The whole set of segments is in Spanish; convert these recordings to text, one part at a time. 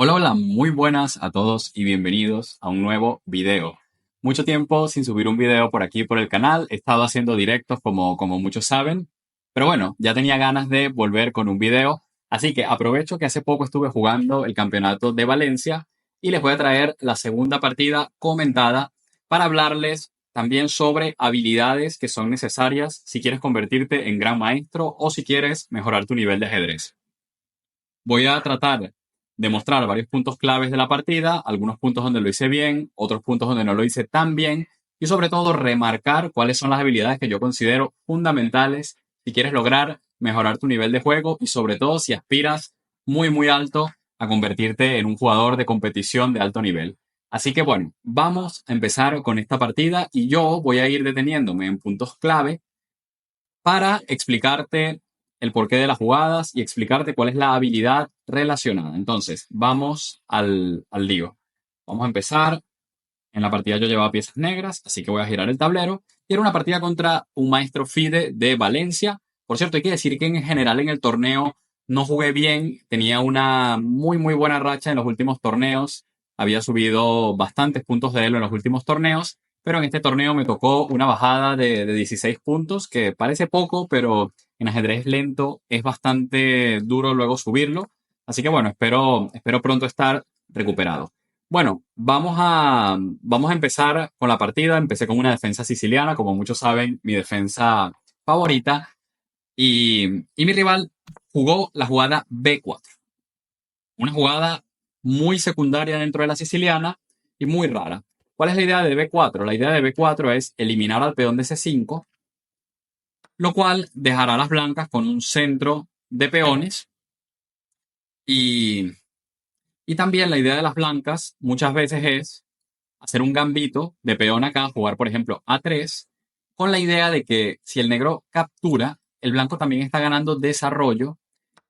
Hola, hola, muy buenas a todos y bienvenidos a un nuevo video. Mucho tiempo sin subir un video por aquí por el canal, he estado haciendo directos como muchos saben, pero bueno, ya tenía ganas de volver con un video, así que aprovecho que hace poco estuve jugando el campeonato de Valencia y les voy a traer la segunda partida comentada para hablarles también sobre habilidades que son necesarias si quieres convertirte en gran maestro o si quieres mejorar tu nivel de ajedrez. Voy a tratar de mostrar varios puntos claves de la partida, algunos puntos donde lo hice bien, otros puntos donde no lo hice tan bien y sobre todo remarcar cuáles son las habilidades que yo considero fundamentales si quieres lograr mejorar tu nivel de juego y sobre todo si aspiras muy alto a convertirte en un jugador de competición de alto nivel. Así que bueno, vamos a empezar con esta partida y yo voy a ir deteniéndome en puntos clave para explicarte el porqué de las jugadas y explicarte cuál es la habilidad relacionada. Entonces, vamos al lío. Vamos a empezar. En la partida yo llevaba piezas negras, así que voy a girar el tablero. Y era una partida contra un maestro FIDE de Valencia. Por cierto, hay que decir que en general en el torneo no jugué bien. Tenía una muy buena racha en los últimos torneos. Había subido bastantes puntos de elo en los últimos torneos. Pero en este torneo me tocó una bajada de 16 puntos, que parece poco, pero en ajedrez lento es bastante duro luego subirlo. Así que bueno, espero pronto estar recuperado. Bueno, vamos a empezar con la partida. Empecé con una defensa siciliana, como muchos saben, mi defensa favorita. Y mi rival jugó la jugada B4. Una jugada muy secundaria dentro de la siciliana y muy rara. ¿Cuál es la idea de B4? La idea de B4 es eliminar al peón de C5, lo cual dejará a las blancas con un centro de peones. Y, y también la idea de las blancas muchas veces es hacer un gambito de peón acá, jugar por ejemplo A3, con la idea de que si el negro captura, el blanco también está ganando desarrollo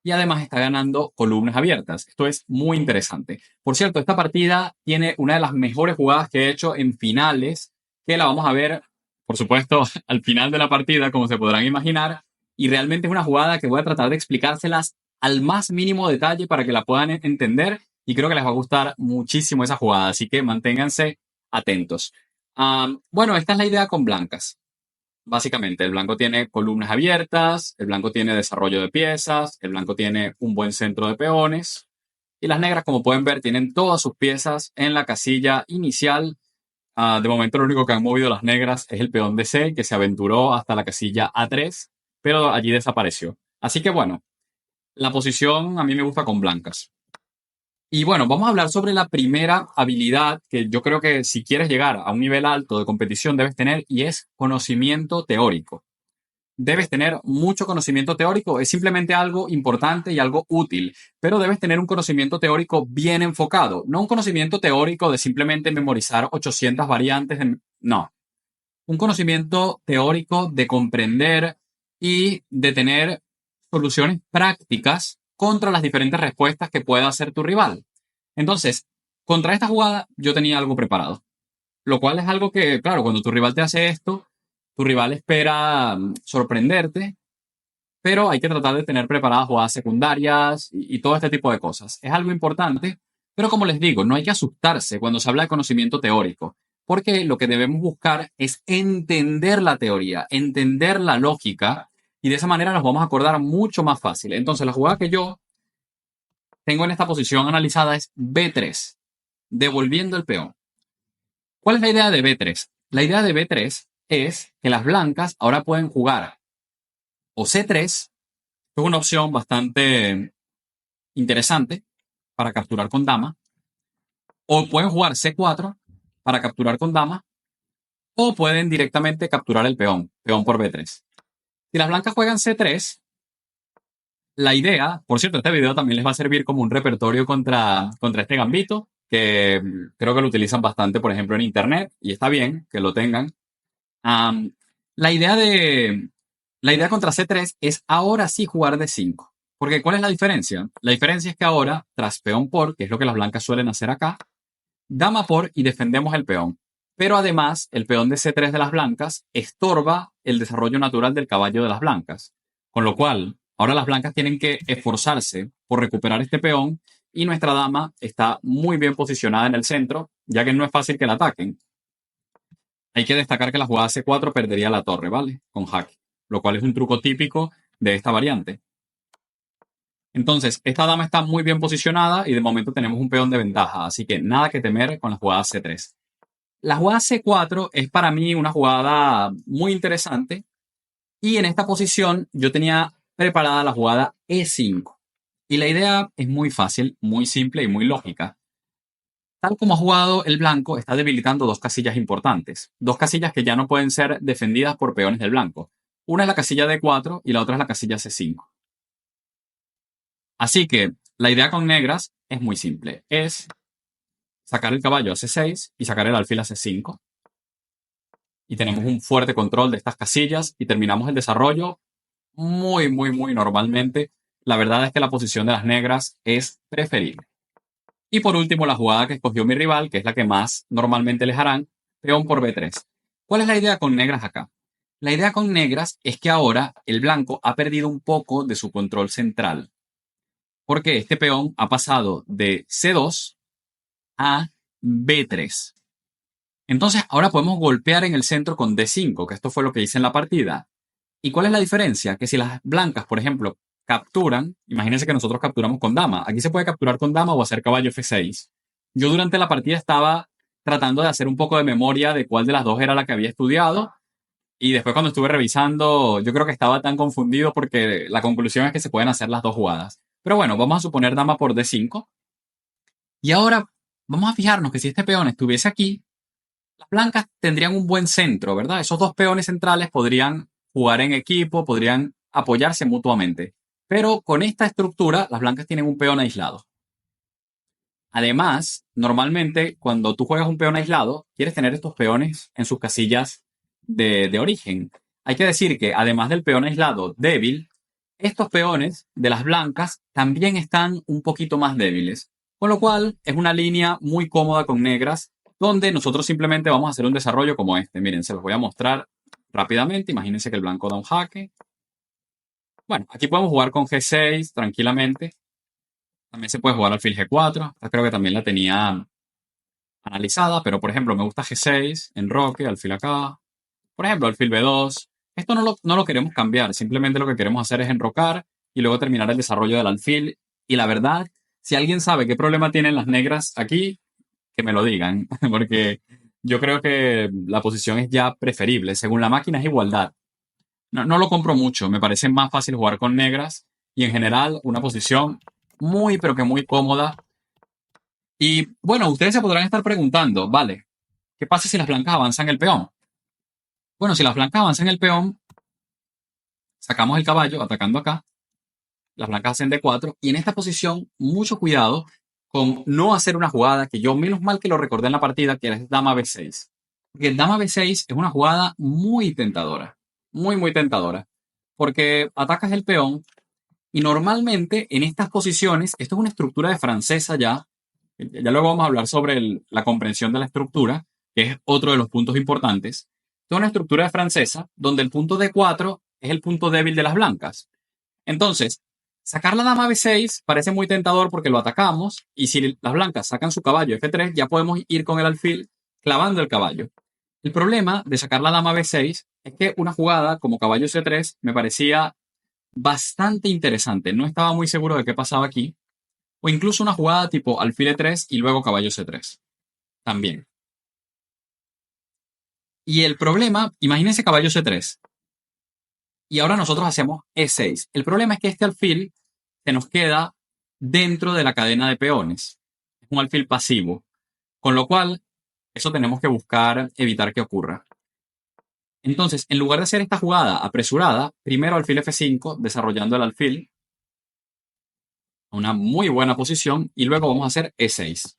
y además está ganando columnas abiertas. Esto es muy interesante. Por cierto, esta partida tiene una de las mejores jugadas que he hecho en finales, que la vamos a ver, por supuesto, al final de la partida, como se podrán imaginar, y realmente es una jugada que voy a tratar de explicárselas al más mínimo detalle para que la puedan entender y creo que les va a gustar muchísimo esa jugada, así que manténganse atentos. Bueno, esta es la idea con blancas. Básicamente, el blanco tiene columnas abiertas, el blanco tiene desarrollo de piezas, el blanco tiene un buen centro de peones y las negras, como pueden ver, tienen todas sus piezas en la casilla inicial. De momento, lo único que han movido las negras es el peón de C, que se aventuró hasta la casilla A3, pero allí desapareció. Así que bueno, la posición a mí me gusta con blancas. Y bueno, vamos a hablar sobre la primera habilidad que yo creo que si quieres llegar a un nivel alto de competición debes tener y es conocimiento teórico. Debes tener mucho conocimiento teórico, es simplemente algo importante y algo útil, pero debes tener un conocimiento teórico bien enfocado, no un conocimiento teórico de simplemente memorizar 800 variantes, no, un conocimiento teórico de comprender y de tener soluciones prácticas contra las diferentes respuestas que pueda hacer tu rival. Entonces, contra esta jugada yo tenía algo preparado, lo cual es algo que, claro, cuando tu rival te hace esto, tu rival espera sorprenderte, pero hay que tratar de tener preparadas jugadas secundarias y todo este tipo de cosas. Es algo importante, pero como les digo, no hay que asustarse cuando se habla de conocimiento teórico, porque lo que debemos buscar es entender la teoría, entender la lógica, y de esa manera nos vamos a acordar mucho más fácil. Entonces, la jugada que yo tengo en esta posición analizada es B3, devolviendo el peón. ¿Cuál es la idea de B3? La idea de B3 es que las blancas ahora pueden jugar o C3, que es una opción bastante interesante para capturar con dama, o pueden jugar C4 para capturar con dama, o pueden directamente capturar el peón, peón por B3. Si las blancas juegan C3, la idea, por cierto, este video también les va a servir como un repertorio contra este gambito, que creo que lo utilizan bastante, por ejemplo, en internet, y está bien que lo tengan. Um, la idea de la idea contra C3 es ahora sí jugar D5. Porque ¿cuál es la diferencia? La diferencia es que ahora, tras peón por, que es lo que las blancas suelen hacer acá, dama por y defendemos el peón. Pero además, el peón de C3 de las blancas estorba el desarrollo natural del caballo de las blancas. Con lo cual, ahora las blancas tienen que esforzarse por recuperar este peón y nuestra dama está muy bien posicionada en el centro, ya que no es fácil que la ataquen. Hay que destacar que la jugada C4 perdería la torre, ¿vale? Con jaque, lo cual es un truco típico de esta variante. Entonces, esta dama está muy bien posicionada y de momento tenemos un peón de ventaja, así que nada que temer con la jugada C3. La jugada C4 es para mí una jugada muy interesante y en esta posición yo tenía preparada la jugada E5. Y la idea es muy fácil, muy simple y muy lógica. Tal como ha jugado el blanco, está debilitando dos casillas importantes. Dos casillas que ya no pueden ser defendidas por peones del blanco. Una es la casilla D4 y la otra es la casilla C5. Así que la idea con negras es muy simple. Es sacar el caballo a C6 y sacar el alfil a C5. Y tenemos un fuerte control de estas casillas y terminamos el desarrollo muy normalmente. La verdad es que la posición de las negras es preferible. Y por último, la jugada que escogió mi rival, que es la que más normalmente les harán, peón por B3. ¿Cuál es la idea con negras acá? La idea con negras es que ahora el blanco ha perdido un poco de su control central, porque este peón ha pasado de C2 a B3. Entonces ahora podemos golpear en el centro con D5, que esto fue lo que hice en la partida. ¿Y cuál es la diferencia? Que si las blancas, por ejemplo, capturan, imagínense que nosotros capturamos con dama. Aquí se puede capturar con dama o hacer caballo F6. Yo durante la partida estaba tratando de hacer un poco de memoria de cuál de las dos era la que había estudiado. Y después cuando estuve revisando, yo creo que estaba tan confundido porque la conclusión es que se pueden hacer las dos jugadas. Pero bueno, vamos a suponer dama por D5. Y ahora vamos a fijarnos que si este peón estuviese aquí, las blancas tendrían un buen centro, ¿verdad? Esos dos peones centrales podrían jugar en equipo, podrían apoyarse mutuamente. Pero con esta estructura, las blancas tienen un peón aislado. Además, normalmente cuando tú juegas un peón aislado, quieres tener estos peones en sus casillas de origen. Hay que decir que además del peón aislado débil, estos peones de las blancas también están un poquito más débiles. Con lo cual es una línea muy cómoda con negras, donde nosotros simplemente vamos a hacer un desarrollo como este. Miren, se los voy a mostrar rápidamente. Imagínense que el blanco da un jaque. Bueno, aquí podemos jugar con G6 tranquilamente. También se puede jugar alfil G4. Esta creo que también la tenía analizada, pero por ejemplo me gusta G6, enroque, alfil acá. Por ejemplo, alfil B2. Esto no lo queremos cambiar, simplemente lo que queremos hacer es enrocar y luego terminar el desarrollo del alfil. Y la verdad, si alguien sabe qué problema tienen las negras aquí, que me lo digan, porque yo creo que la posición es ya preferible. Según la máquina es igualdad. No lo compro mucho, me parece más fácil jugar con negras y en general una posición muy pero que muy cómoda. Y bueno, ustedes se podrán estar preguntando, vale, ¿qué pasa si las blancas avanzan el peón? Bueno, si las blancas avanzan el peón, sacamos el caballo atacando acá, las blancas hacen D4 y en esta posición mucho cuidado con no hacer una jugada que yo menos mal que lo recordé en la partida, que es dama B6. Porque el dama B6 es una jugada muy tentadora, muy tentadora, porque atacas el peón y normalmente en estas posiciones, esto es una estructura de francesa ya luego vamos a hablar sobre la comprensión de la estructura, que es otro de los puntos importantes. Es una estructura de francesa donde el punto D4 es el punto débil de las blancas. Entonces, sacar la dama B6 parece muy tentador porque lo atacamos y si las blancas sacan su caballo F3, ya podemos ir con el alfil clavando el caballo. El problema de sacar la dama B6 es que una jugada como caballo C3 me parecía bastante interesante. No estaba muy seguro de qué pasaba aquí. O incluso una jugada tipo alfil E3 y luego caballo C3. También. Y el problema, imagínense caballo C3. Y ahora nosotros hacemos E6. El problema es que este alfil se nos queda dentro de la cadena de peones. Es un alfil pasivo. Con lo cual, eso tenemos que buscar evitar que ocurra. Entonces, en lugar de hacer esta jugada apresurada, primero alfil F5, desarrollando el alfil a una muy buena posición, y luego vamos a hacer E6.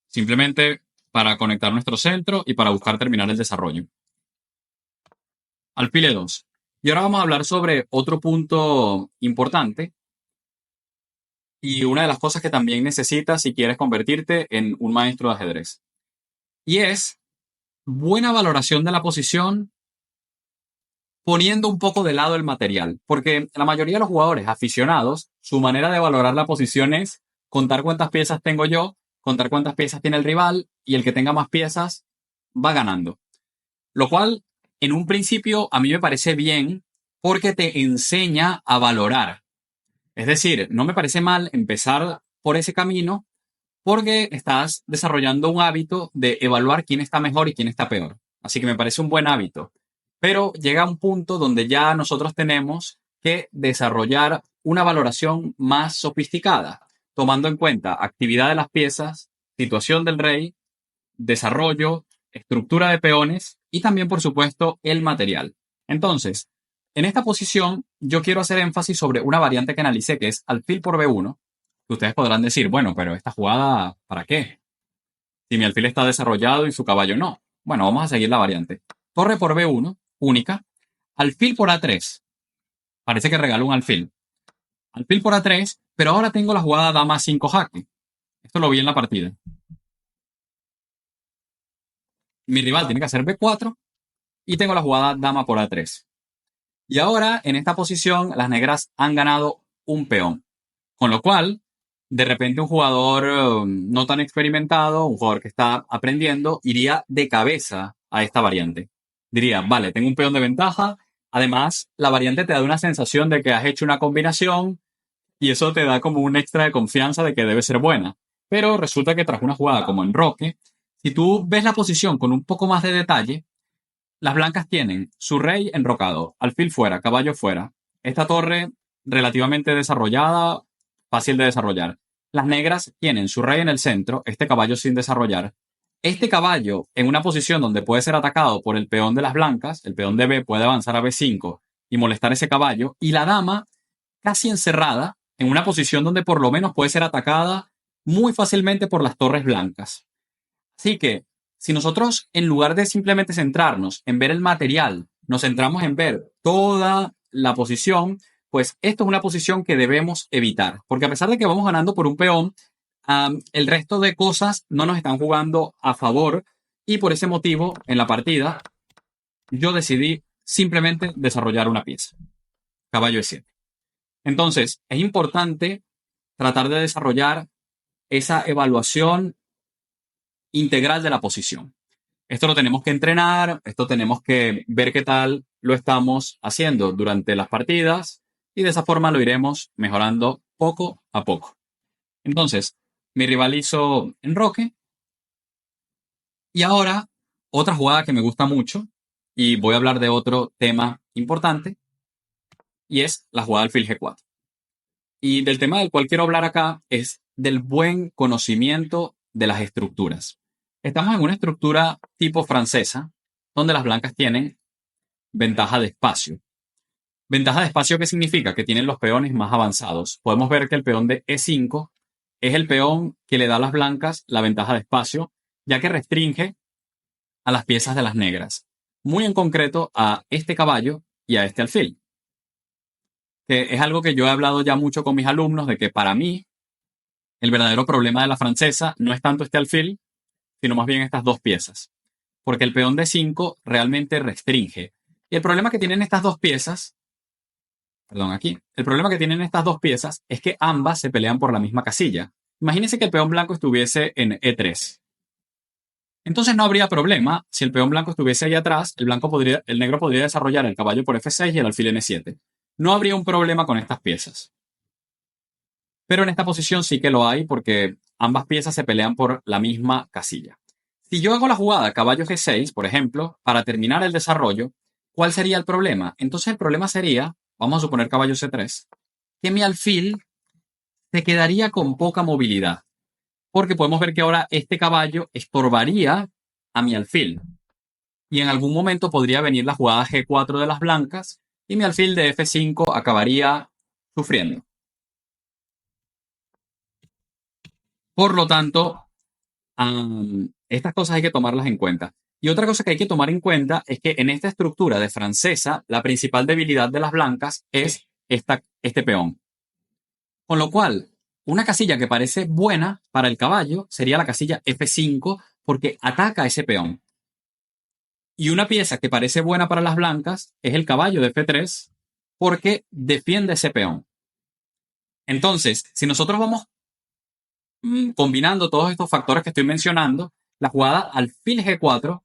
Simplemente para conectar nuestro centro y para buscar terminar el desarrollo. Alfil E2. Y ahora vamos a hablar sobre otro punto importante y una de las cosas que también necesitas si quieres convertirte en un maestro de ajedrez. Y es buena valoración de la posición poniendo un poco de lado el material, porque la mayoría de los jugadores aficionados, su manera de valorar la posición es contar cuántas piezas tengo yo, contar cuántas piezas tiene el rival, y el que tenga más piezas va ganando. Lo cual, en un principio, a mí me parece bien porque te enseña a valorar. Es decir, no me parece mal empezar por ese camino porque estás desarrollando un hábito de evaluar quién está mejor y quién está peor. Así que me parece un buen hábito. Pero llega un punto donde ya nosotros tenemos que desarrollar una valoración más sofisticada, tomando en cuenta actividad de las piezas, situación del rey, desarrollo, estructura de peones y también, por supuesto, el material. Entonces, en esta posición, yo quiero hacer énfasis sobre una variante que analicé, que es alfil por B1, que ustedes podrán decir, bueno, pero esta jugada, ¿para qué? Si mi alfil está desarrollado y su caballo no. Bueno, vamos a seguir la variante. Torre por B1, única. Alfil por A3. Parece que regaló un alfil. Alfil por A3, pero ahora tengo la jugada dama 5 jaque. Esto lo vi en la partida. Mi rival tiene que hacer B4 y tengo la jugada dama por A3. Y ahora, en esta posición, las negras han ganado un peón. Con lo cual, de repente un jugador no tan experimentado, un jugador que está aprendiendo, iría de cabeza a esta variante. Diría, vale, tengo un peón de ventaja. Además, la variante te da una sensación de que has hecho una combinación y eso te da como un extra de confianza de que debe ser buena. Pero resulta que tras una jugada como en Roque, si tú ves la posición con un poco más de detalle, las blancas tienen su rey enrocado, alfil fuera, caballo fuera. Esta torre relativamente desarrollada, fácil de desarrollar. Las negras tienen su rey en el centro, este caballo sin desarrollar. Este caballo en una posición donde puede ser atacado por el peón de las blancas, el peón de B puede avanzar a B5 y molestar ese caballo, y la dama casi encerrada en una posición donde por lo menos puede ser atacada muy fácilmente por las torres blancas. Así que, si nosotros, en lugar de simplemente centrarnos en ver el material, nos centramos en ver toda la posición, pues esto es una posición que debemos evitar. Porque a pesar de que vamos ganando por un peón, el resto de cosas no nos están jugando a favor. Y por ese motivo, en la partida, yo decidí simplemente desarrollar una pieza. Caballo E7. Entonces, es importante tratar de desarrollar esa evaluación integral de la posición. Esto lo tenemos que entrenar, esto tenemos que ver qué tal lo estamos haciendo durante las partidas y de esa forma lo iremos mejorando poco a poco. Entonces, mi rival hizo enroque y ahora otra jugada que me gusta mucho y voy a hablar de otro tema importante y es la jugada alfil G4. Y del tema del cual quiero hablar acá es del buen conocimiento de las estructuras. Estamos en una estructura tipo francesa, donde las blancas tienen ventaja de espacio. Ventaja de espacio, ¿qué significa? Que tienen los peones más avanzados. Podemos ver que el peón de E5 es el peón que le da a las blancas la ventaja de espacio, ya que restringe a las piezas de las negras. Muy en concreto a este caballo y a este alfil. Que es algo que yo he hablado ya mucho con mis alumnos, de que para mí el verdadero problema de la francesa no es tanto este alfil, sino más bien estas dos piezas. Porque el peón de 5 realmente restringe. Y el problema que tienen estas dos piezas, perdón, aquí, el problema que tienen estas dos piezas es que ambas se pelean por la misma casilla. Imagínense que el peón blanco estuviese en E3. Entonces no habría problema si el peón blanco estuviese ahí atrás, el negro podría desarrollar el caballo por F6 y el alfil en E7. No habría un problema con estas piezas. Pero en esta posición sí que lo hay porque ambas piezas se pelean por la misma casilla. Si yo hago la jugada caballo G6, por ejemplo, para terminar el desarrollo, ¿cuál sería el problema? Entonces el problema sería, vamos a suponer caballo C3, que mi alfil se quedaría con poca movilidad. Porque podemos ver que ahora este caballo estorbaría a mi alfil. Y en algún momento podría venir la jugada G4 de las blancas y mi alfil de F5 acabaría sufriendo. Por lo tanto, estas cosas hay que tomarlas en cuenta. Y otra cosa que hay que tomar en cuenta es que en esta estructura de francesa, la principal debilidad de las blancas es este peón. Con lo cual, una casilla que parece buena para el caballo sería la casilla F5 porque ataca a ese peón. Y una pieza que parece buena para las blancas es el caballo de F3 porque defiende ese peón. Entonces, si nosotros vamos combinando todos estos factores que estoy mencionando, la jugada alfil G4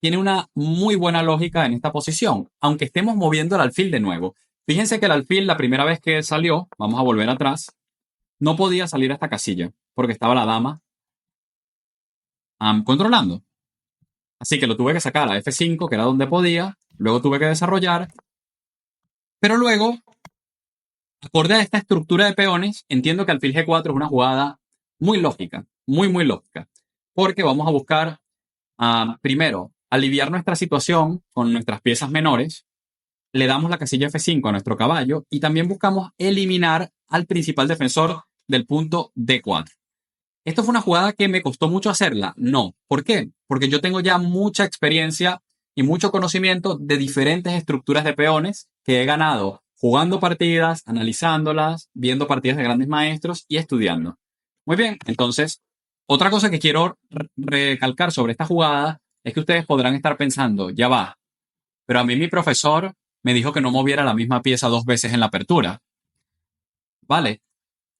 tiene una muy buena lógica en esta posición, aunque estemos moviendo el alfil de nuevo. Fíjense que el alfil, la primera vez que salió, vamos a volver atrás, no podía salir a esta casilla, porque estaba la dama controlando. Así que lo tuve que sacar a F5, que era donde podía, luego tuve que desarrollar, pero luego, acorde a esta estructura de peones, entiendo que alfil G4 es una jugada muy lógica, muy lógica, porque vamos a buscar, primero, aliviar nuestra situación con nuestras piezas menores, le damos la casilla F5 a nuestro caballo y también buscamos eliminar al principal defensor del punto D4. ¿Esto fue una jugada que me costó mucho hacerla? No. ¿Por qué? Porque yo tengo ya mucha experiencia y mucho conocimiento de diferentes estructuras de peones que he ganado jugando partidas, analizándolas, viendo partidas de grandes maestros y estudiando. Muy bien, entonces, otra cosa que quiero recalcar sobre esta jugada es que ustedes podrán estar pensando, ya va, pero a mí mi profesor me dijo que no moviera la misma pieza dos veces en la apertura. Vale,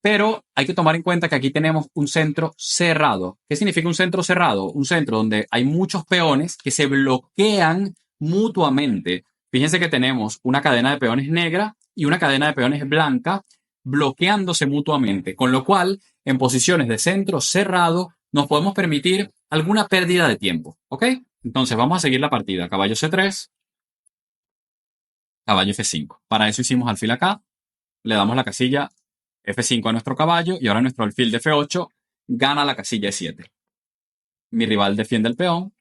pero hay que tomar en cuenta que aquí tenemos un centro cerrado. ¿Qué significa un centro cerrado? Un centro donde hay muchos peones que se bloquean mutuamente. Fíjense que tenemos una cadena de peones negra y una cadena de peones blanca bloqueándose mutuamente, con lo cual en posiciones de centro cerrado nos podemos permitir alguna pérdida de tiempo. ¿Ok? Entonces vamos a seguir la partida. Caballo C3, caballo F5. Para eso hicimos alfil acá, le damos la casilla F5 a nuestro caballo y ahora nuestro alfil de F8 gana la casilla E7. Mi rival defiende el peón.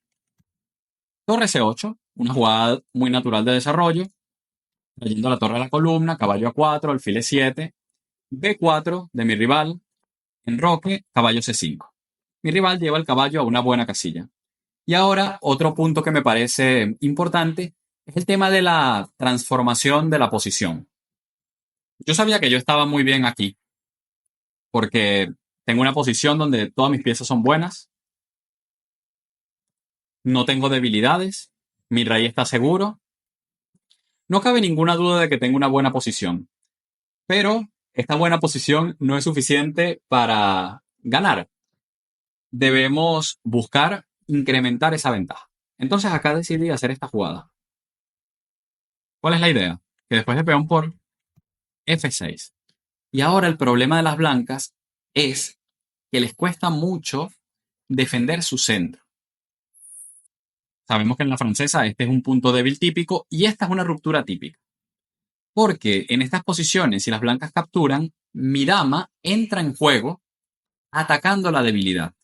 Torre C8, una jugada muy natural de desarrollo, trayendo la torre a la columna, caballo A4, alfil E7, B4 de mi rival, enroque, caballo C5. Mi rival lleva el caballo a una buena casilla. Y ahora, otro punto que me parece importante es el tema de la transformación de la posición. Yo sabía que yo estaba muy bien aquí, porque tengo una posición donde todas mis piezas son buenas, no tengo debilidades, mi rey está seguro. No cabe ninguna duda de que tengo una buena posición, pero esta buena posición no es suficiente para ganar. Debemos buscar incrementar esa ventaja. Entonces acá decidí hacer esta jugada. ¿Cuál es la idea? Que después de peón por F6. Y ahora el problema de las blancas es que les cuesta mucho defender su centro. Sabemos que en la francesa este es un punto débil típico y esta es una ruptura típica. Porque en estas posiciones, si las blancas capturan, mi dama entra en juego atacando la debilidad.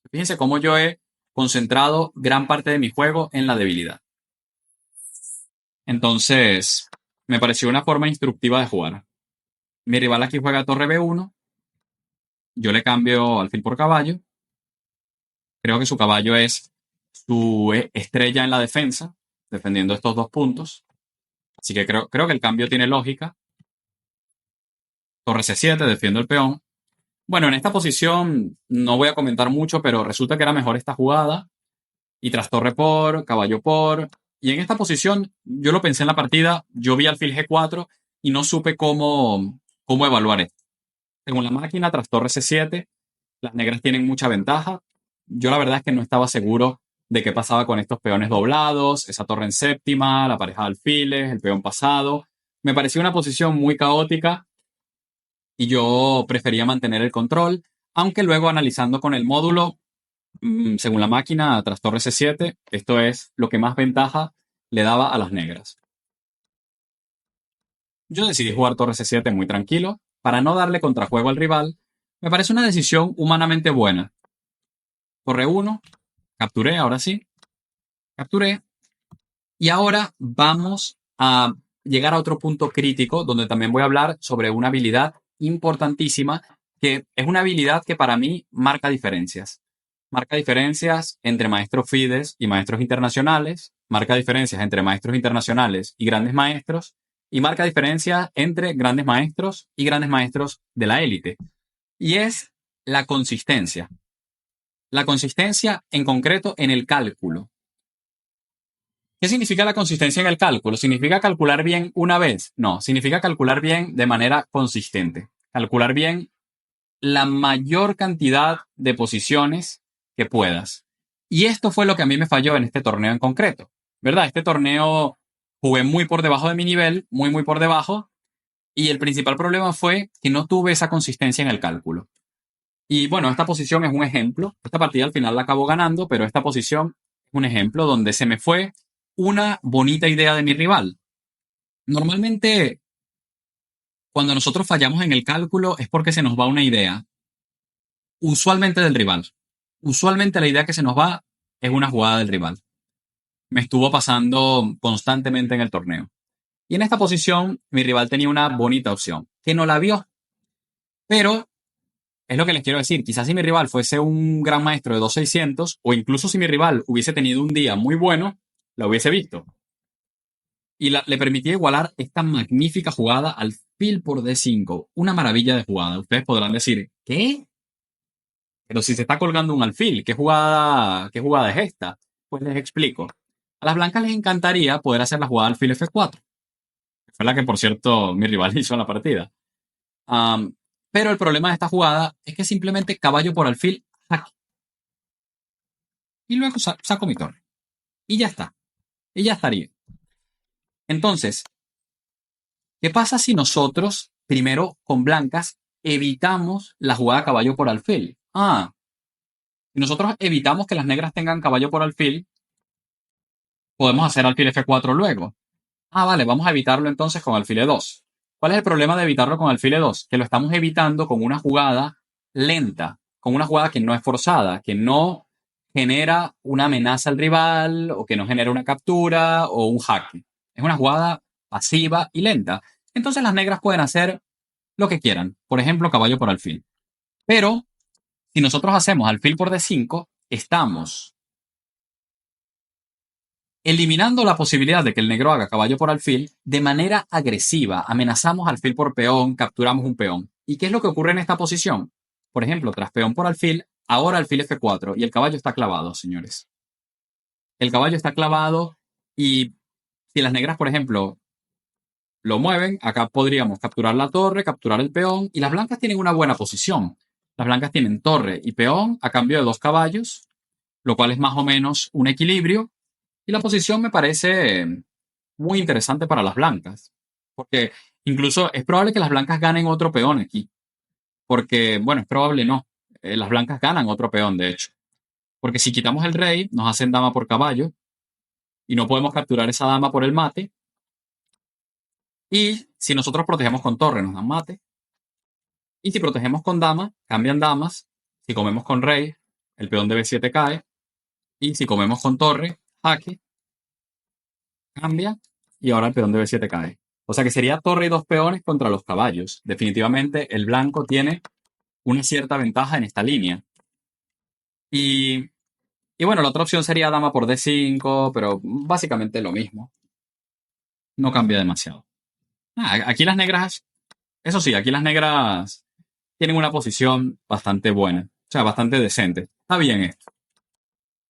Fíjense cómo yo he concentrado gran parte de mi juego en la debilidad. Entonces, me pareció una forma instructiva de jugar. Mi rival aquí juega torre B1. Yo le cambio alfil por caballo. Creo que su caballo es su estrella en la defensa, defendiendo estos dos puntos. Así que creo que el cambio tiene lógica. Torre C7, defiendo el peón. Bueno, en esta posición no voy a comentar mucho, pero resulta que era mejor esta jugada. Y tras torre por, caballo por. Y en esta posición, yo lo pensé en la partida, yo vi alfil G4 y no supe cómo evaluar esto. Según la máquina, tras torre C7, las negras tienen mucha ventaja. Yo la verdad es que no estaba seguro de qué pasaba con estos peones doblados, esa torre en séptima, la pareja de alfiles, el peón pasado. Me pareció una posición muy caótica y yo prefería mantener el control, aunque luego analizando con el módulo, según la máquina, tras torre C7, esto es lo que más ventaja le daba a las negras. Yo decidí jugar torre C7 muy tranquilo, para no darle contrajuego al rival. Me parece una decisión humanamente buena. Torre 1, capturé, ahora sí, capturé. Y ahora vamos a llegar a otro punto crítico, donde también voy a hablar sobre una habilidad importantísima, que es una habilidad que para mí marca diferencias. Marca diferencias entre maestros FIDES y maestros internacionales, marca diferencias entre maestros internacionales y grandes maestros, y marca diferencias entre grandes maestros y grandes maestros de la élite. Y es la consistencia. La consistencia en concreto en el cálculo. ¿Qué significa la consistencia en el cálculo? ¿Significa calcular bien una vez? No, significa calcular bien de manera consistente. Calcular bien la mayor cantidad de posiciones que puedas. Y esto fue lo que a mí me falló en este torneo en concreto. ¿Verdad? Este torneo jugué muy por debajo de mi nivel, muy por debajo, y el principal problema fue que no tuve esa consistencia en el cálculo. Y bueno, esta posición es un ejemplo. Esta partida al final la acabo ganando, pero esta posición es un ejemplo donde se me fue una bonita idea de mi rival. Normalmente, cuando nosotros fallamos en el cálculo es porque se nos va una idea, usualmente del rival. Usualmente la idea que se nos va es una jugada del rival. Me estuvo pasando constantemente en el torneo. Y en esta posición, mi rival tenía una bonita opción, que no la vio. Pero es lo que les quiero decir. Quizás si mi rival fuese un gran maestro de 2600, o incluso si mi rival hubiese tenido un día muy bueno, la hubiese visto. Y le permitía igualar esta magnífica jugada al fil por D5. Una maravilla de jugada. Ustedes podrán decir, ¿qué? Pero si se está colgando un alfil, qué jugada es esta? Pues les explico. A las blancas les encantaría poder hacer la jugada alfil F4, que fue la que, por cierto, mi rival hizo en la partida. Am, pero el problema de esta jugada es que simplemente caballo por alfil, jaque. Y luego saco mi torre. Y ya está. Y ya estaría. Entonces, ¿qué pasa si nosotros, primero con blancas, evitamos la jugada caballo por alfil? Si nosotros evitamos que las negras tengan caballo por alfil, podemos hacer alfil F4 luego. Vale, vamos a evitarlo entonces con alfil E2. ¿Cuál es el problema de evitarlo con alfil E2? Que lo estamos evitando con una jugada lenta, con una jugada que no es forzada, que no genera una amenaza al rival o que no genera una captura o un jaque. Es una jugada pasiva y lenta. Entonces las negras pueden hacer lo que quieran. Por ejemplo, caballo por alfil. Pero si nosotros hacemos alfil por D5, estamos eliminando la posibilidad de que el negro haga caballo por alfil de manera agresiva. Amenazamos alfil por peón, capturamos un peón. ¿Y qué es lo que ocurre en esta posición? Por ejemplo, tras peón por alfil, ahora alfil F4 y el caballo está clavado, señores. El caballo está clavado y si las negras, por ejemplo, lo mueven, acá podríamos capturar la torre, capturar el peón y las blancas tienen una buena posición. Las blancas tienen torre y peón a cambio de dos caballos, lo cual es más o menos un equilibrio. Y la posición me parece muy interesante para las blancas, porque incluso es probable que las blancas ganen otro peón aquí, porque, bueno, es probable no, las blancas ganan otro peón, de hecho, porque si quitamos el rey, nos hacen dama por caballo, y no podemos capturar esa dama por el mate, y si nosotros protegemos con torre, nos dan mate, y si protegemos con dama, cambian damas, si comemos con rey, el peón de B7 cae, y si comemos con torre, jaque, cambia, y ahora el peón de B7 cae. O sea que sería torre y dos peones contra los caballos. Definitivamente el blanco tiene una cierta ventaja en esta línea. Y, y bueno, la otra opción sería dama por D5, pero básicamente lo mismo. No cambia demasiado. Aquí las negras, eso sí, aquí las negras tienen una posición bastante buena. O sea, bastante decente. Está bien esto.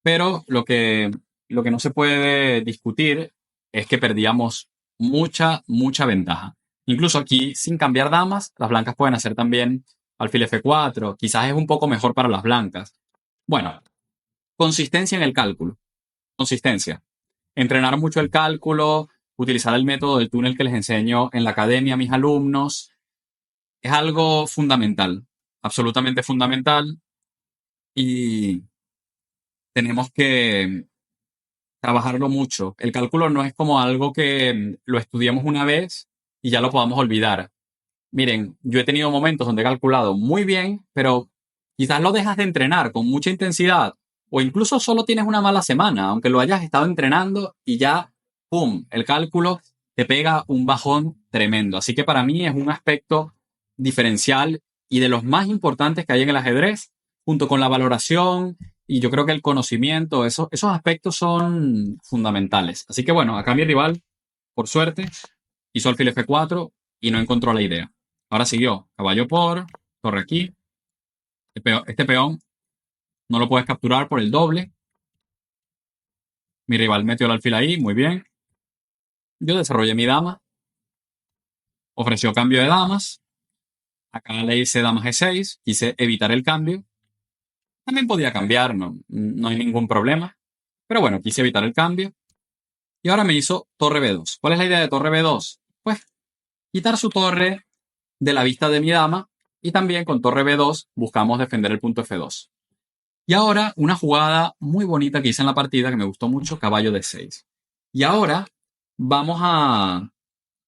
Pero lo que no se puede discutir es que perdíamos mucha ventaja. Incluso aquí, sin cambiar damas, las blancas pueden hacer también alfil F4. Quizás es un poco mejor para las blancas. Bueno, consistencia en el cálculo. Consistencia. Entrenar mucho el cálculo, utilizar el método del túnel que les enseño en la academia a mis alumnos, es algo fundamental, absolutamente fundamental. Y tenemos que trabajarlo mucho. El cálculo no es como algo que lo estudiamos una vez y ya lo podamos olvidar. Miren, yo he tenido momentos donde he calculado muy bien, pero quizás lo dejas de entrenar con mucha intensidad o incluso solo tienes una mala semana, aunque lo hayas estado entrenando y ya, ¡pum!, el cálculo te pega un bajón tremendo. Así que para mí es un aspecto diferencial y de los más importantes que hay en el ajedrez, junto con la valoración y yo creo que el conocimiento, esos aspectos son fundamentales. Así que bueno, acá mi rival, por suerte, hizo alfil F4 y no encontró la idea. Ahora siguió caballo por, torre aquí. Este peón no lo puedes capturar por el doble. Mi rival metió el alfil ahí, muy bien. Yo desarrollé mi dama, ofreció cambio de damas. Acá le hice dama G6, quise evitar el cambio. También podía cambiar, no hay ningún problema. Pero bueno, quise evitar el cambio. Y ahora me hizo torre B2. ¿Cuál es la idea de torre B2? Pues quitar su torre de la vista de mi dama. Y también con torre B2 buscamos defender el punto F2. Y ahora una jugada muy bonita que hice en la partida que me gustó mucho, caballo D6. Y ahora vamos a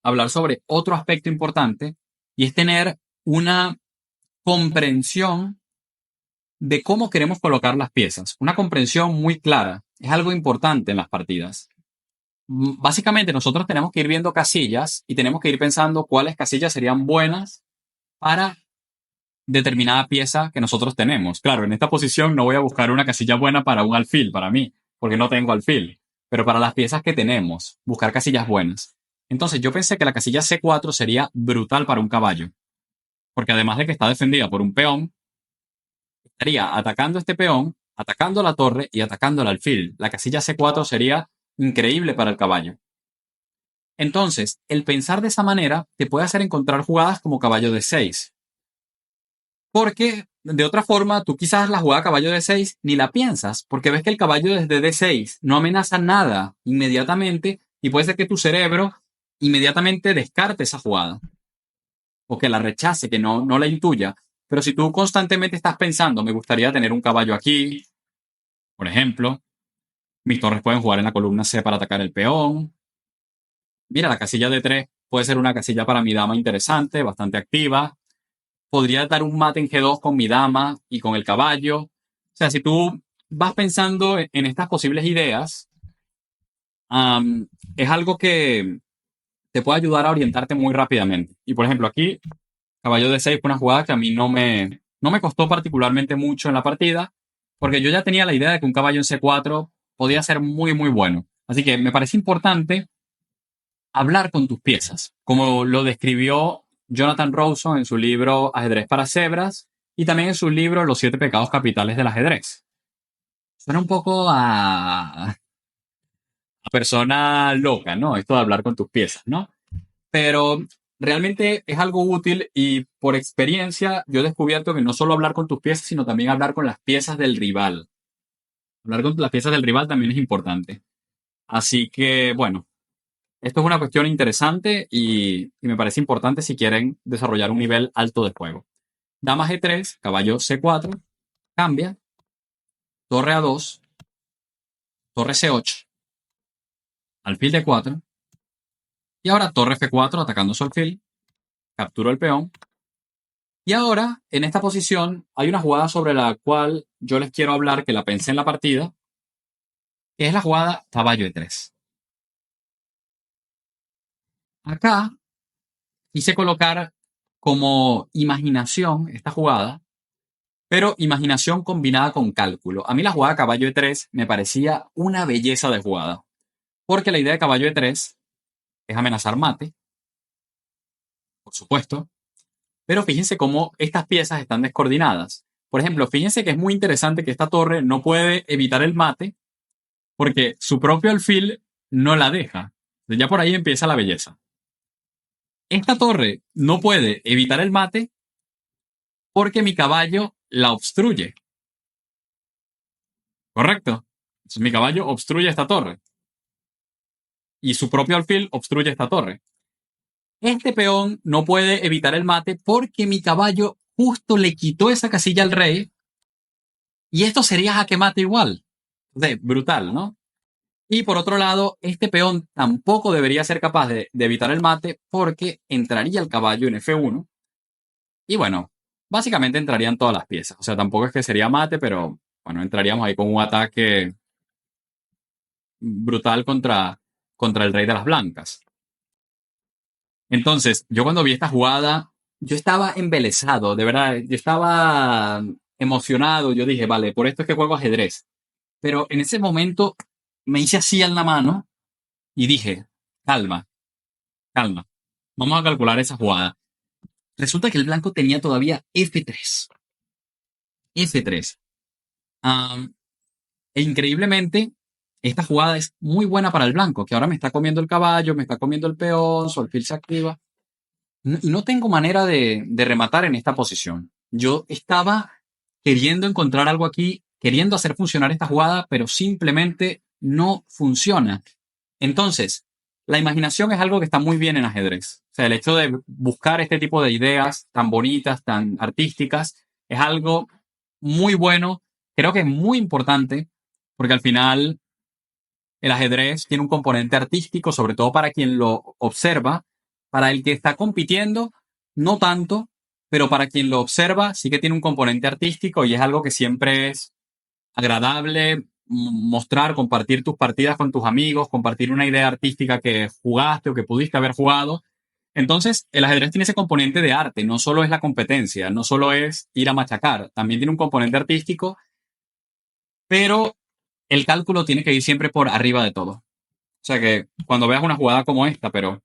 hablar sobre otro aspecto importante y es tener una comprensión de cómo queremos colocar las piezas. Una comprensión muy clara. Es algo importante en las partidas. Básicamente nosotros tenemos que ir viendo casillas y tenemos que ir pensando cuáles casillas serían buenas para determinada pieza que nosotros tenemos. Claro, en esta posición no voy a buscar una casilla buena para un alfil, para mí, porque no tengo alfil. Pero para las piezas que tenemos, buscar casillas buenas. Entonces yo pensé que la casilla C4 sería brutal para un caballo. Porque además de que está defendida por un peón, estaría atacando este peón, atacando la torre y atacando el alfil. La casilla C4 sería increíble para el caballo. Entonces, el pensar de esa manera te puede hacer encontrar jugadas como caballo D6. Porque de otra forma, tú quizás la jugada caballo D6 ni la piensas, porque ves que el caballo desde D6 no amenaza nada inmediatamente y puede ser que tu cerebro inmediatamente descarte esa jugada o que la rechace, que no la intuya. Pero si tú constantemente estás pensando, me gustaría tener un caballo aquí, por ejemplo, mis torres pueden jugar en la columna C para atacar el peón. Mira, la casilla D3 puede ser una casilla para mi dama interesante, bastante activa. Podría dar un mate en G2 con mi dama y con el caballo. O sea, si tú vas pensando en estas posibles ideas, es algo que te puede ayudar a orientarte muy rápidamente. Y por ejemplo, aquí, caballo D6 fue una jugada que a mí no me costó particularmente mucho en la partida, porque yo ya tenía la idea de que un caballo en C4 podía ser muy, muy bueno. Así que me parece importante hablar con tus piezas, como lo describió Jonathan Rawson en su libro Ajedrez para Cebras y también en su libro Los 7 pecados capitales del ajedrez. Suena un poco a persona loca, ¿no? Esto de hablar con tus piezas, ¿no? Pero realmente es algo útil y por experiencia yo he descubierto que no solo hablar con tus piezas, sino también hablar con las piezas del rival. Hablar con las piezas del rival también es importante. Así que, bueno, esto es una cuestión interesante y me parece importante si quieren desarrollar un nivel alto de juego. Dama G3, caballo C4, cambia, torre A2, torre C8, alfil D4, y ahora torre F4 atacando su alfil, capturo el peón. Y ahora, en esta posición, hay una jugada sobre la cual yo les quiero hablar, que la pensé en la partida, que es la jugada caballo E3. Acá quise colocar como imaginación esta jugada, pero imaginación combinada con cálculo. A mí la jugada caballo E3 me parecía una belleza de jugada, porque la idea de caballo E3 es amenazar mate, por supuesto, pero fíjense cómo estas piezas están descoordinadas. Por ejemplo, fíjense que es muy interesante que esta torre no puede evitar el mate porque su propio alfil no la deja. Ya por ahí empieza la belleza. Esta torre no puede evitar el mate porque mi caballo la obstruye. ¿Correcto? Entonces, mi caballo obstruye esta torre. Y su propio alfil obstruye esta torre. Este peón no puede evitar el mate porque mi caballo justo le quitó esa casilla al rey. Y esto sería jaque mate igual. Entonces, brutal, ¿no? Y por otro lado, este peón tampoco debería ser capaz de evitar el mate porque entraría el caballo en F1. Y bueno, básicamente entrarían todas las piezas. O sea, tampoco es que sería mate, pero bueno, entraríamos ahí con un ataque brutal contra el rey de las blancas. Entonces, yo cuando vi esta jugada, yo estaba embelesado, de verdad, yo estaba emocionado. Yo dije, vale, por esto es que juego ajedrez. Pero en ese momento me hice así en la mano y dije, calma, calma. Vamos a calcular esa jugada. Resulta que el blanco tenía todavía F3. F3. E increíblemente, esta jugada es muy buena para el blanco, que ahora me está comiendo el caballo, me está comiendo el peón, su alfil se activa. Y no tengo manera de rematar en esta posición. Yo estaba queriendo encontrar algo aquí, queriendo hacer funcionar esta jugada, pero simplemente no funciona. Entonces, la imaginación es algo que está muy bien en ajedrez. O sea, el hecho de buscar este tipo de ideas tan bonitas, tan artísticas, es algo muy bueno. Creo que es muy importante, porque al final el ajedrez tiene un componente artístico, sobre todo para quien lo observa. Para el que está compitiendo, no tanto, pero para quien lo observa sí que tiene un componente artístico y es algo que siempre es agradable mostrar, compartir tus partidas con tus amigos, compartir una idea artística que jugaste o que pudiste haber jugado. Entonces, el ajedrez tiene ese componente de arte, no solo es la competencia, no solo es ir a machacar, también tiene un componente artístico, pero el cálculo tiene que ir siempre por arriba de todo. O sea que cuando veas una jugada como esta, pero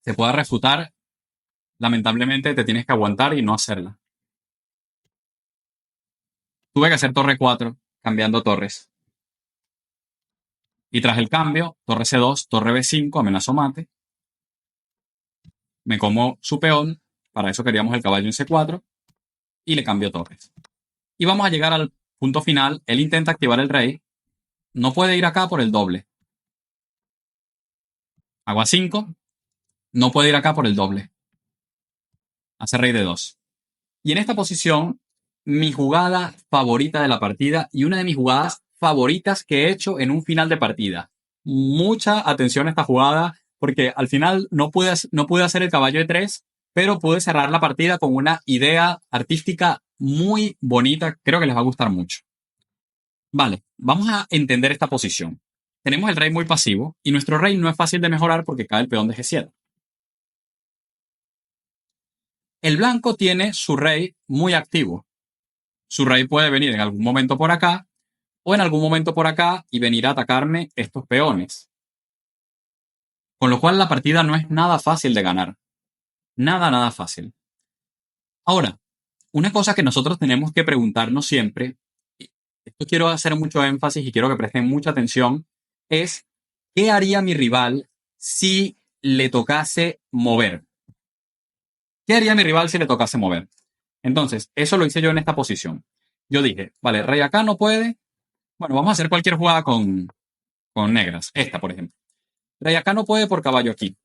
se pueda refutar, lamentablemente te tienes que aguantar y no hacerla. Tuve que hacer torre 4, cambiando torres. Y tras el cambio, torre C2, torre B5, amenazó mate. Me como su peón, para eso queríamos el caballo en C4, y le cambio torres. Y vamos a llegar al punto final. Él intenta activar el rey. No puede ir acá por el doble. Hago A5. No puede ir acá por el doble. Hace rey de 2. Y en esta posición, mi jugada favorita de la partida y una de mis jugadas favoritas que he hecho en un final de partida. Mucha atención a esta jugada porque al final no pude hacer el caballo de 3, pero pude cerrar la partida con una idea artística muy bonita. Creo que les va a gustar mucho. Vale, vamos a entender esta posición. Tenemos el rey muy pasivo y nuestro rey no es fácil de mejorar porque cae el peón de G7. El blanco tiene su rey muy activo. Su rey puede venir en algún momento por acá o en algún momento por acá y venir a atacarme estos peones. Con lo cual la partida no es nada fácil de ganar. Nada fácil. Ahora, una cosa que nosotros tenemos que preguntarnos siempre, y esto quiero hacer mucho énfasis y quiero que presten mucha atención, es ¿qué haría mi rival si le tocase mover? ¿Qué haría mi rival si le tocase mover? Entonces, eso lo hice yo en esta posición. Yo dije, vale, rey acá no puede. Bueno, vamos a hacer cualquier jugada con negras. Esta, por ejemplo. Rey acá no puede por caballo aquí.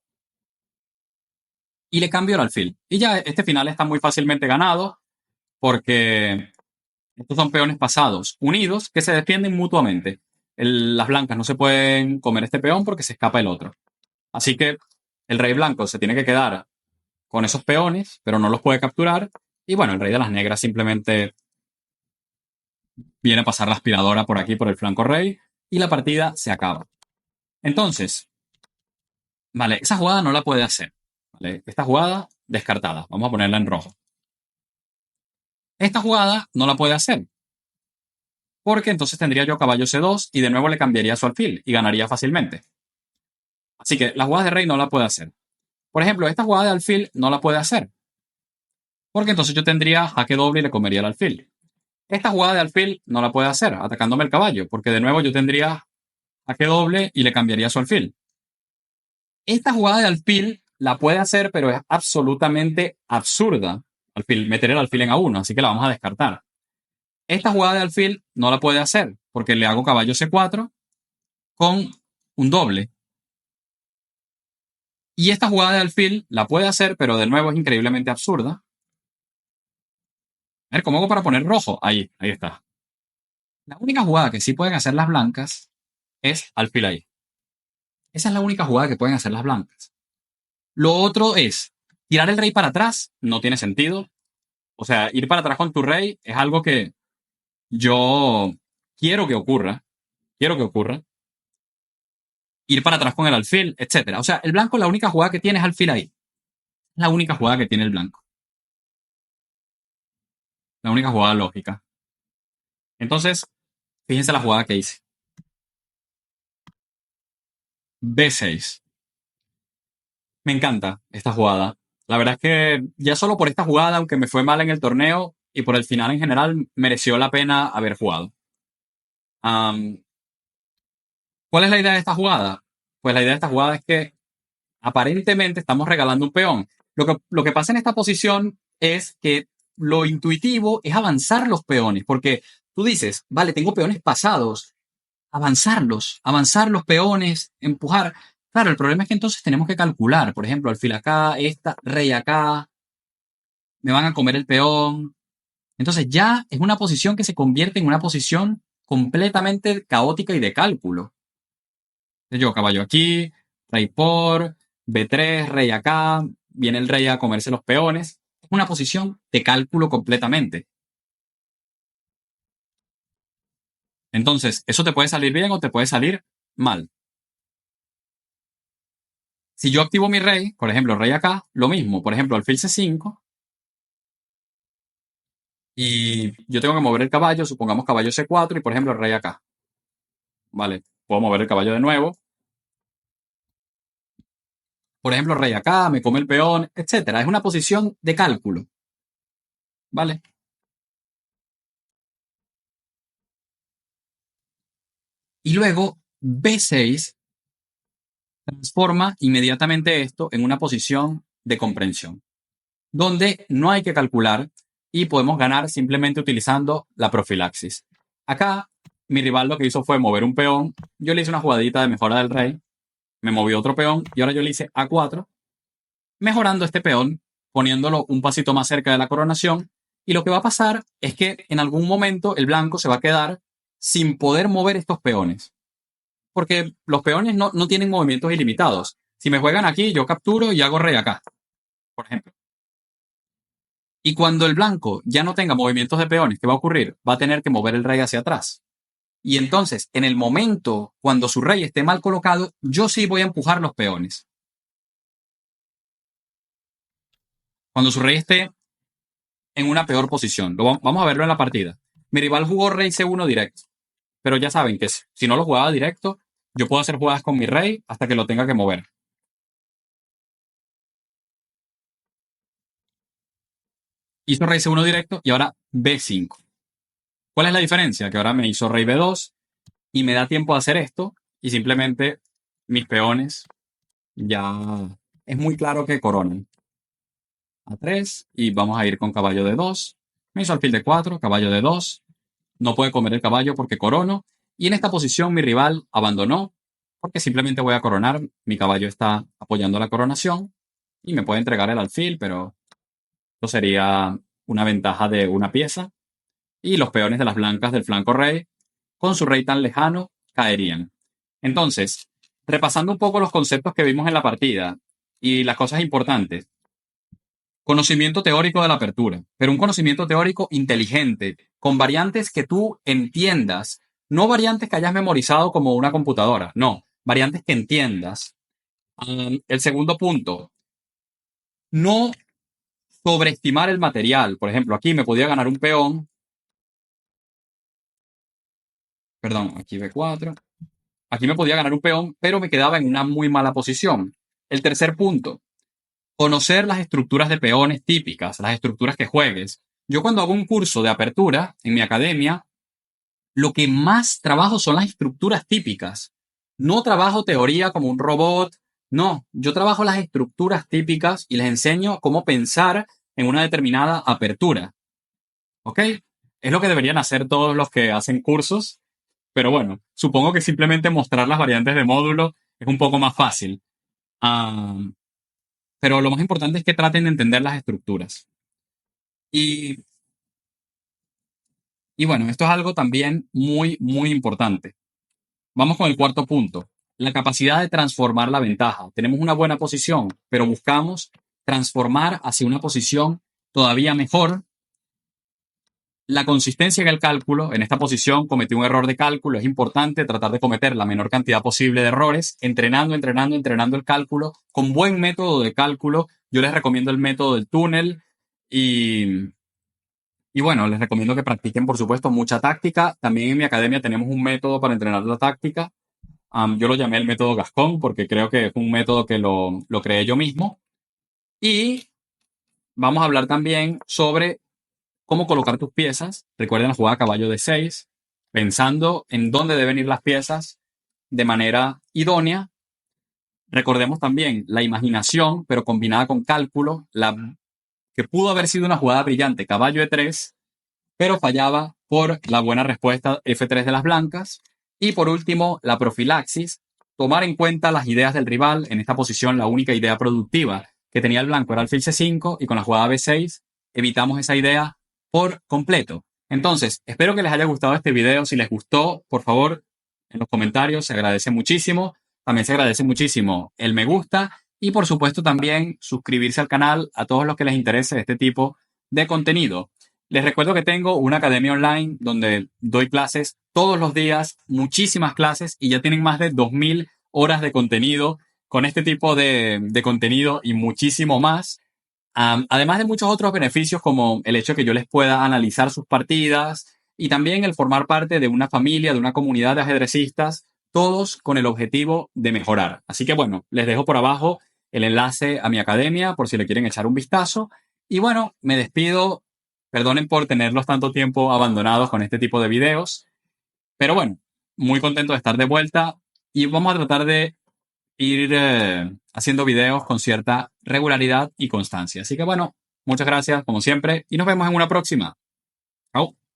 Y le cambio el alfil. Y ya este final está muy fácilmente ganado porque estos son peones pasados, unidos, que se defienden mutuamente. Las blancas no se pueden comer este peón porque se escapa el otro. Así que el rey blanco se tiene que quedar con esos peones, pero no los puede capturar. Y bueno, el rey de las negras simplemente viene a pasar la aspiradora por aquí, por el flanco rey, y la partida se acaba. Entonces, vale, esa jugada no la puede hacer. ¿Vale? Esta jugada, descartada. Vamos a ponerla en rojo. Esta jugada no la puede hacer. Porque entonces tendría yo caballo C2 y de nuevo le cambiaría su alfil y ganaría fácilmente. Así que la jugada de rey no la puede hacer. Por ejemplo, esta jugada de alfil no la puede hacer. Porque entonces yo tendría jaque doble y le comería el alfil. Esta jugada de alfil no la puede hacer atacándome el caballo. Porque de nuevo yo tendría jaque doble y le cambiaría su alfil. Esta jugada de alfil la puede hacer, pero es absolutamente absurda. Meter el alfil en A1, así que la vamos a descartar. Esta jugada de alfil no la puede hacer, porque le hago caballo C4 con un doble. Y esta jugada de alfil la puede hacer, pero de nuevo es increíblemente absurda. A ver, ¿cómo hago para poner rojo? Ahí está. La única jugada que sí pueden hacer las blancas es alfil ahí. Esa es la única jugada que pueden hacer las blancas. Lo otro es tirar el rey para atrás, no tiene sentido. O sea, ir para atrás con tu rey es algo que yo quiero que ocurra. Quiero que ocurra. Ir para atrás con el alfil, etcétera. O sea, el blanco la única jugada que tiene es alfil ahí. La única jugada que tiene el blanco. La única jugada lógica. Entonces, fíjense la jugada que hice. B6. Me encanta esta jugada. La verdad es que ya solo por esta jugada, aunque me fue mal en el torneo y por el final en general, mereció la pena haber jugado. ¿Cuál es la idea de esta jugada? Pues la idea de esta jugada es que aparentemente estamos regalando un peón. Lo que pasa en esta posición es que lo intuitivo es avanzar los peones, porque tú dices, vale, tengo peones pasados, avanzar los peones, empujar. Claro, el problema es que entonces tenemos que calcular, por ejemplo, alfil acá, esta, rey acá, me van a comer el peón. Entonces ya es una posición que se convierte en una posición completamente caótica y de cálculo. Yo caballo aquí, rey por, B3, rey acá, viene el rey a comerse los peones. Es una posición de cálculo completamente. Entonces, eso te puede salir bien o te puede salir mal. Si yo activo mi rey, por ejemplo, rey acá, lo mismo. Por ejemplo, alfil C5, y yo tengo que mover el caballo, supongamos caballo C4 y, por ejemplo, rey acá. Vale, puedo mover el caballo de nuevo. Por ejemplo, rey acá, me come el peón, etcétera. Es una posición de cálculo. ¿Vale? Y luego B6 transforma inmediatamente esto en una posición de comprensión, donde no hay que calcular y podemos ganar simplemente utilizando la profilaxis. Acá, mi rival lo que hizo fue mover un peón, yo le hice una jugadita de mejora del rey, me movió otro peón y ahora yo le hice A4, mejorando este peón, poniéndolo un pasito más cerca de la coronación, y lo que va a pasar es que en algún momento el blanco se va a quedar sin poder mover estos peones, porque los peones no tienen movimientos ilimitados. Si me juegan aquí, yo capturo y hago rey acá, por ejemplo. Y cuando el blanco ya no tenga movimientos de peones, ¿qué va a ocurrir? Va a tener que mover el rey hacia atrás. Y entonces, en el momento cuando su rey esté mal colocado, yo sí voy a empujar los peones. Cuando su rey esté en una peor posición. Vamos a verlo en la partida. Mi rival jugó rey C1 directo. Pero ya saben que si no lo jugaba directo, yo puedo hacer jugadas con mi rey hasta que lo tenga que mover. Hizo rey C1 directo y ahora B5. ¿Cuál es la diferencia? Que ahora me hizo rey B2 y me da tiempo de hacer esto y simplemente mis peones ya es muy claro que coronan. A3 y vamos a ir con caballo de 2. Me hizo alfil de 4, caballo de 2. No puede comer el caballo porque corono. Y en esta posición mi rival abandonó porque simplemente voy a coronar. Mi caballo está apoyando la coronación y me puede entregar el alfil, pero esto sería una ventaja de una pieza. Y los peones de las blancas del flanco rey, con su rey tan lejano, caerían. Entonces, repasando un poco los conceptos que vimos en la partida y las cosas importantes. Conocimiento teórico de la apertura, pero un conocimiento teórico inteligente, con variantes que tú entiendas, no variantes que hayas memorizado como una computadora, no, variantes que entiendas. El segundo punto, no sobreestimar el material. Por ejemplo, aquí me podía ganar un peón, perdón, aquí B4, aquí me podía ganar un peón, pero me quedaba en una muy mala posición. El tercer punto, conocer las estructuras de peones típicas, las estructuras que juegues. Yo cuando hago un curso de apertura en mi academia, lo que más trabajo son las estructuras típicas. No trabajo teoría como un robot, no, yo trabajo las estructuras típicas y les enseño cómo pensar en una determinada apertura. ¿Ok? Es lo que deberían hacer todos los que hacen cursos, pero bueno, supongo que simplemente mostrar las variantes de módulo es un poco más fácil. Um, pero lo más importante es que traten de entender las estructuras. Y, y bueno, esto es algo también muy, muy importante. Vamos con el cuarto punto, la capacidad de transformar la ventaja. Tenemos una buena posición, pero buscamos transformar hacia una posición todavía mejor. La consistencia en el cálculo, en esta posición cometí un error de cálculo, es importante tratar de cometer la menor cantidad posible de errores, entrenando el cálculo, con buen método de cálculo. Yo les recomiendo el método del túnel y, y bueno, les recomiendo que practiquen, por supuesto, mucha táctica. También en mi academia tenemos un método para entrenar la táctica. Yo lo llamé el método Gascón porque creo que es un método que lo creé yo mismo. Y vamos a hablar también sobre cómo colocar tus piezas. Recuerden la jugada caballo de 6, pensando en dónde deben ir las piezas de manera idónea. Recordemos también la imaginación, pero combinada con cálculo, que pudo haber sido una jugada brillante, caballo E3, pero fallaba por la buena respuesta F3 de las blancas. Y por último, la profilaxis, tomar en cuenta las ideas del rival. En esta posición, la única idea productiva que tenía el blanco era alfil C5 y con la jugada B6 evitamos esa idea por completo. Entonces, espero que les haya gustado este video. Si les gustó, por favor, en los comentarios se agradece muchísimo. También se agradece muchísimo el me gusta y por supuesto también suscribirse al canal a todos los que les interese este tipo de contenido. Les recuerdo que tengo una academia online donde doy clases todos los días, muchísimas clases y ya tienen más de 2000 horas de contenido con este tipo de contenido y muchísimo más. Además de muchos otros beneficios como el hecho de que yo les pueda analizar sus partidas y también el formar parte de una familia, de una comunidad de ajedrecistas, todos con el objetivo de mejorar. Así que bueno, les dejo por abajo el enlace a mi academia por si le quieren echar un vistazo. Y bueno, me despido. Perdonen por tenerlos tanto tiempo abandonados con este tipo de videos, pero bueno, muy contento de estar de vuelta y vamos a tratar de ir haciendo videos con cierta regularidad y constancia. Así que bueno, muchas gracias como siempre y nos vemos en una próxima. Chao.